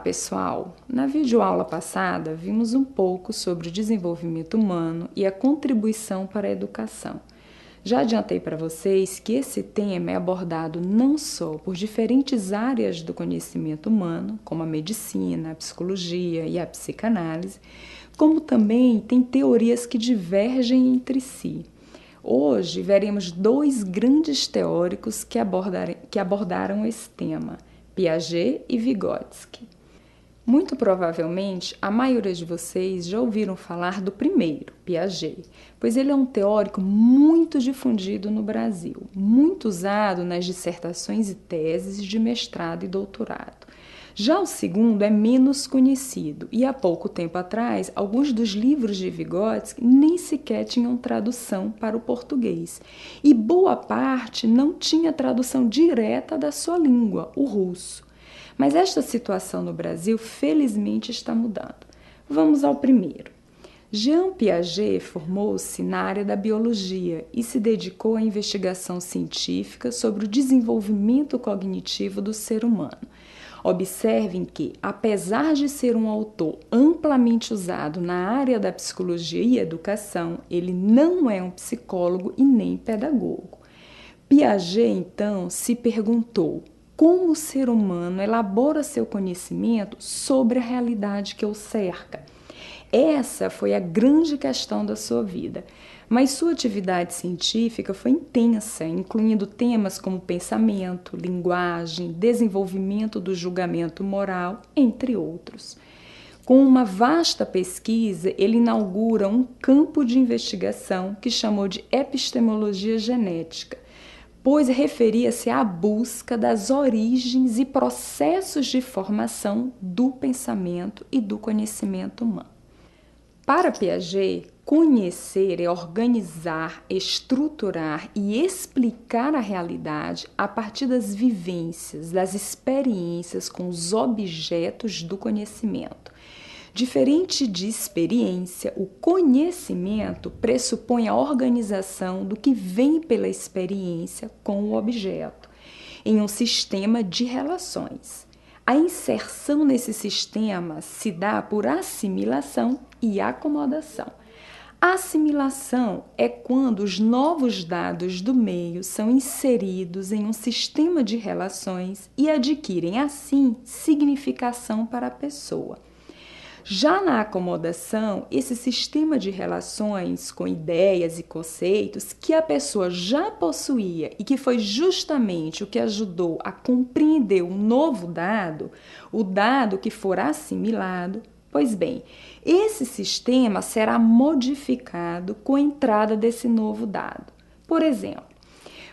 pessoal! Na videoaula passada, vimos um pouco sobre o desenvolvimento humano e a contribuição para a educação. Já adiantei para vocês que esse tema é abordado não só por diferentes áreas do conhecimento humano, como a medicina, a psicologia e a psicanálise, como também tem teorias que divergem entre si. Hoje veremos dois grandes teóricos que abordaram esse tema, Piaget e Vygotsky. Muito provavelmente, a maioria de vocês já ouviram falar do primeiro, Piaget, pois ele é um teórico muito difundido no Brasil, muito usado nas dissertações e teses de mestrado e doutorado. Já o segundo é menos conhecido e há pouco tempo atrás, alguns dos livros de Vygotsky nem sequer tinham tradução para o português e boa parte não tinha tradução direta da sua língua, o russo. Mas esta situação no Brasil, felizmente, está mudando. Vamos ao primeiro. Jean Piaget formou-se na área da biologia e se dedicou à investigação científica sobre o desenvolvimento cognitivo do ser humano. Observem que, apesar de ser um autor amplamente usado na área da psicologia e educação, ele não é um psicólogo e nem pedagogo. Piaget, então, se perguntou: como o ser humano elabora seu conhecimento sobre a realidade que o cerca? Essa foi a grande questão da sua vida, mas sua atividade científica foi intensa, incluindo temas como pensamento, linguagem, desenvolvimento do julgamento moral, entre outros. Com uma vasta pesquisa, ele inaugura um campo de investigação que chamou de epistemologia genética, pois referia-se à busca das origens e processos de formação do pensamento e do conhecimento humano. Para Piaget, conhecer é organizar, estruturar e explicar a realidade a partir das vivências, das experiências com os objetos do conhecimento. Diferente de experiência, o conhecimento pressupõe a organização do que vem pela experiência com o objeto, em um sistema de relações. A inserção nesse sistema se dá por assimilação e acomodação. A assimilação é quando os novos dados do meio são inseridos em um sistema de relações e adquirem, assim, significação para a pessoa. Já na acomodação, esse sistema de relações com ideias e conceitos que a pessoa já possuía e que foi justamente o que ajudou a compreender um novo dado, o dado que for assimilado, pois bem, esse sistema será modificado com a entrada desse novo dado. Por exemplo,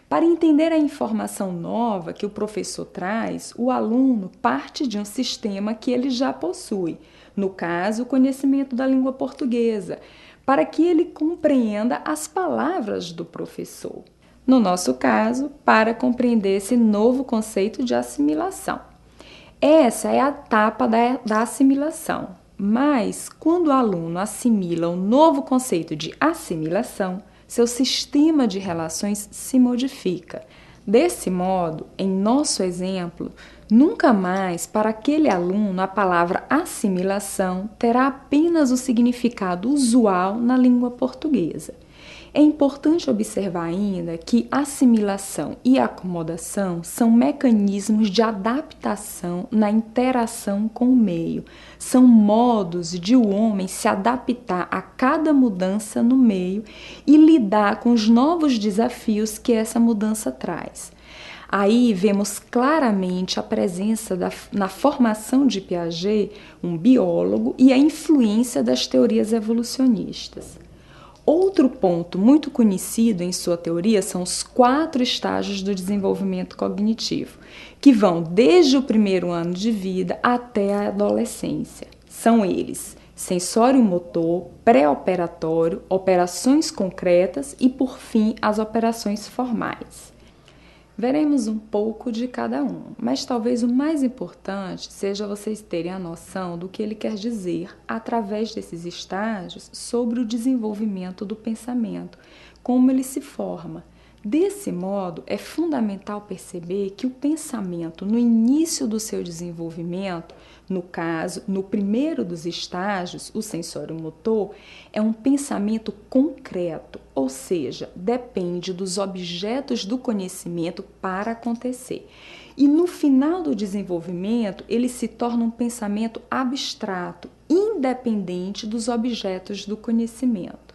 para entender a informação nova que o professor traz, o aluno parte de um sistema que ele já possui, no caso, o conhecimento da língua portuguesa, para que ele compreenda as palavras do professor. No nosso caso, para compreender esse novo conceito de assimilação. Essa é a etapa da assimilação, mas quando o aluno assimila um novo conceito de assimilação, seu sistema de relações se modifica. Desse modo, em nosso exemplo, nunca mais para aquele aluno a palavra assimilação terá apenas o significado usual na língua portuguesa. É importante observar ainda que assimilação e acomodação são mecanismos de adaptação na interação com o meio. São modos de o homem se adaptar a cada mudança no meio e lidar com os novos desafios que essa mudança traz. Aí vemos claramente a presença na formação de Piaget, um biólogo, e a influência das teorias evolucionistas. Outro ponto muito conhecido em sua teoria são os 4 estágios do desenvolvimento cognitivo, que vão desde o primeiro ano de vida até a adolescência. São eles: sensório-motor, pré-operatório, operações concretas e, por fim, as operações formais. Veremos um pouco de cada um, mas talvez o mais importante seja vocês terem a noção do que ele quer dizer através desses estágios sobre o desenvolvimento do pensamento, como ele se forma. Desse modo, é fundamental perceber que o pensamento, no início do seu desenvolvimento, no caso, no primeiro dos estágios, o sensório-motor, é um pensamento concreto, ou seja, depende dos objetos do conhecimento para acontecer. E no final do desenvolvimento, ele se torna um pensamento abstrato, independente dos objetos do conhecimento.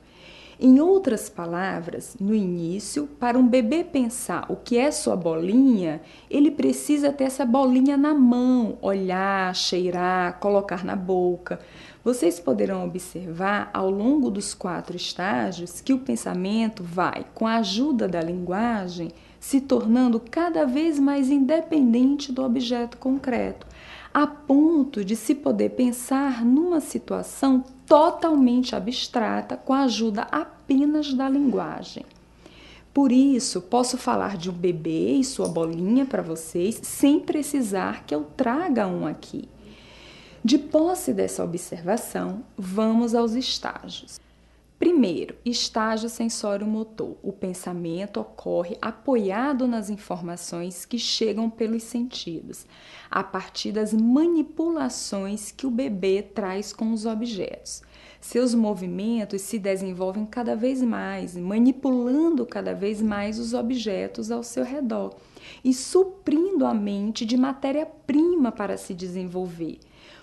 Em outras palavras, no início, para um bebê pensar o que é sua bolinha, ele precisa ter essa bolinha na mão, olhar, cheirar, colocar na boca. Vocês poderão observar ao longo dos 4 estágios que o pensamento vai, com a ajuda da linguagem, se tornando cada vez mais independente do objeto concreto, a ponto de se poder pensar numa situação totalmente abstrata com a ajuda apenas da linguagem. Por isso, posso falar de um bebê e sua bolinha para vocês sem precisar que eu traga um aqui. De posse dessa observação, vamos aos estágios. Primeiro, estágio sensório-motor. O pensamento ocorre apoiado nas informações que chegam pelos sentidos, a partir das manipulações que o bebê traz com os objetos. Seus movimentos se desenvolvem cada vez mais, manipulando cada vez mais os objetos ao seu redor e suprindo a mente de matéria-prima para se desenvolver.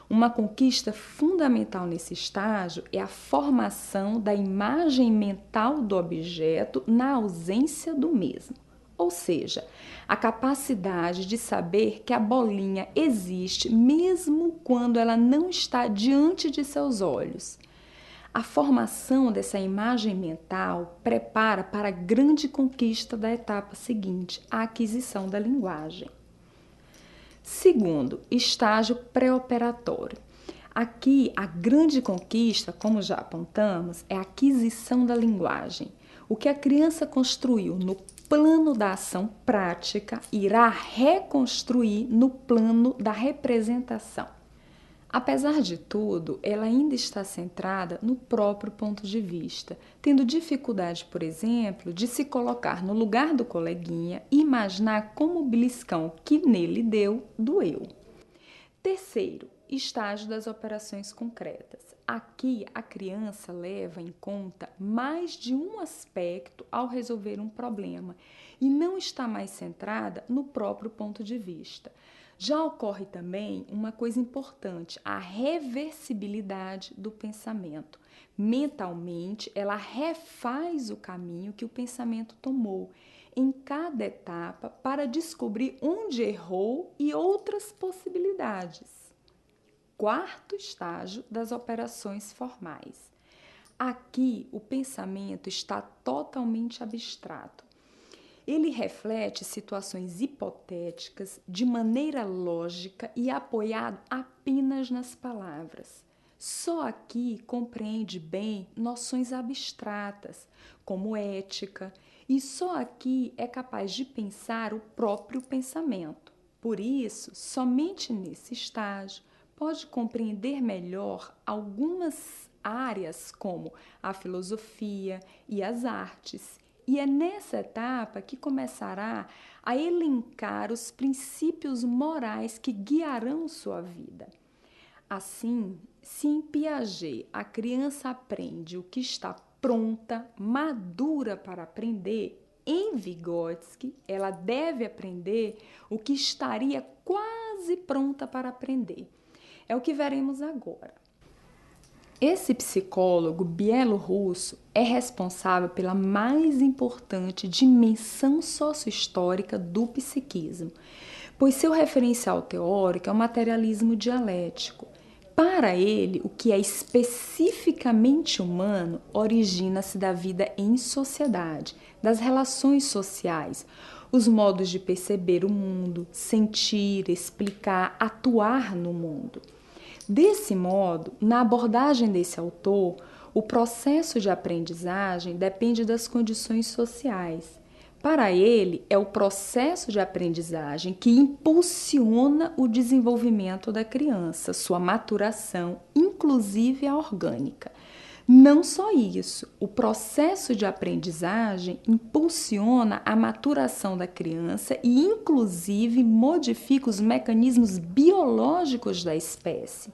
Uma conquista fundamental nesse estágio é a formação da imagem mental do objeto na ausência do mesmo, ou seja, a capacidade de saber que a bolinha existe mesmo quando ela não está diante de seus olhos. A formação dessa imagem mental prepara para a grande conquista da etapa seguinte, a aquisição da linguagem. Segundo, estágio pré-operatório. Aqui, a grande conquista, como já apontamos, é a aquisição da linguagem. O que a criança construiu no plano da ação prática irá reconstruir no plano da representação. Apesar de tudo, ela ainda está centrada no próprio ponto de vista, tendo dificuldade, por exemplo, de se colocar no lugar do coleguinha e imaginar como o beliscão que nele deu, doeu. Terceiro, estágio das operações concretas. Aqui, a criança leva em conta mais de um aspecto ao resolver um problema e não está mais centrada no próprio ponto de vista. Já ocorre também uma coisa importante, a reversibilidade do pensamento. Mentalmente, ela refaz o caminho que o pensamento tomou em cada etapa para descobrir onde errou e outras possibilidades. Quarto estágio das operações formais. Aqui, o pensamento está totalmente abstrato. Ele reflete situações hipotéticas de maneira lógica e apoiado apenas nas palavras. Só aqui compreende bem noções abstratas, como ética, e só aqui é capaz de pensar o próprio pensamento. Por isso, somente nesse estágio pode compreender melhor algumas áreas como a filosofia e as artes. E é nessa etapa que começará a elencar os princípios morais que guiarão sua vida. Assim, se em Piaget a criança aprende o que está pronta, madura para aprender, em Vygotsky ela deve aprender o que estaria quase pronta para aprender. É o que veremos agora. Esse psicólogo bielorrusso é responsável pela mais importante dimensão sociohistórica do psiquismo, pois seu referencial teórico é o materialismo dialético. Para ele, o que é especificamente humano origina-se da vida em sociedade, das relações sociais, os modos de perceber o mundo, sentir, explicar, atuar no mundo. Desse modo, na abordagem desse autor, o processo de aprendizagem depende das condições sociais. Para ele, é o processo de aprendizagem que impulsiona o desenvolvimento da criança, sua maturação, inclusive a orgânica. Não só isso, o processo de aprendizagem impulsiona a maturação da criança e, inclusive, modifica os mecanismos biológicos da espécie.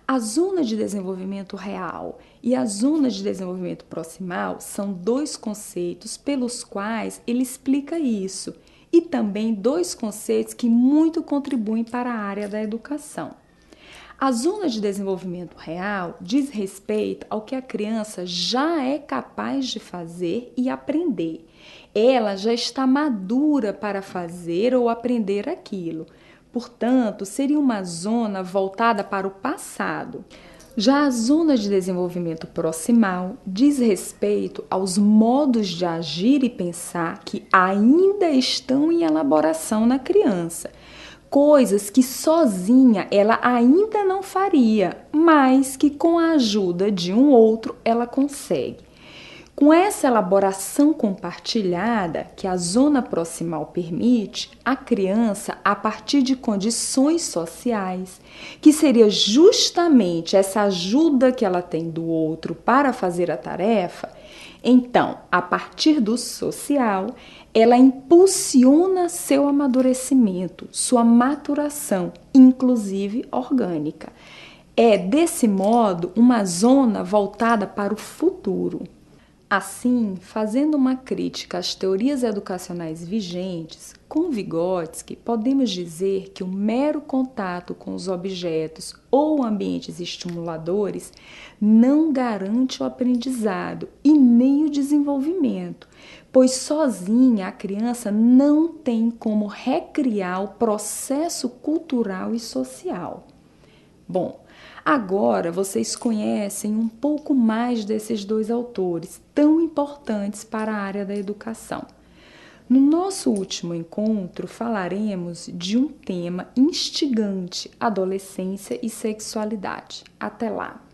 A zona de desenvolvimento real e a zona de desenvolvimento proximal são dois conceitos pelos quais ele explica isso, e também dois conceitos que muito contribuem para a área da educação. A zona de desenvolvimento real diz respeito ao que a criança já é capaz de fazer e aprender. Ela já está madura para fazer ou aprender aquilo. Portanto, seria uma zona voltada para o passado. Já a zona de desenvolvimento proximal diz respeito aos modos de agir e pensar que ainda estão em elaboração na criança. Coisas que sozinha ela ainda não faria, mas que com a ajuda de um outro ela consegue. Com essa elaboração compartilhada que a zona proximal permite, a criança, a partir de condições sociais, que seria justamente essa ajuda que ela tem do outro para fazer a tarefa, então, a partir do social, ela impulsiona seu amadurecimento, sua maturação, inclusive orgânica. É, desse modo, uma zona voltada para o futuro. Assim, fazendo uma crítica às teorias educacionais vigentes, com Vygotsky, podemos dizer que o mero contato com os objetos ou ambientes estimuladores não garante o aprendizado e nem o desenvolvimento, pois sozinha a criança não tem como recriar o processo cultural e social. Bom, agora vocês conhecem um pouco mais desses dois autores tão importantes para a área da educação. No nosso último encontro, falaremos de um tema instigante: adolescência e sexualidade. Até lá!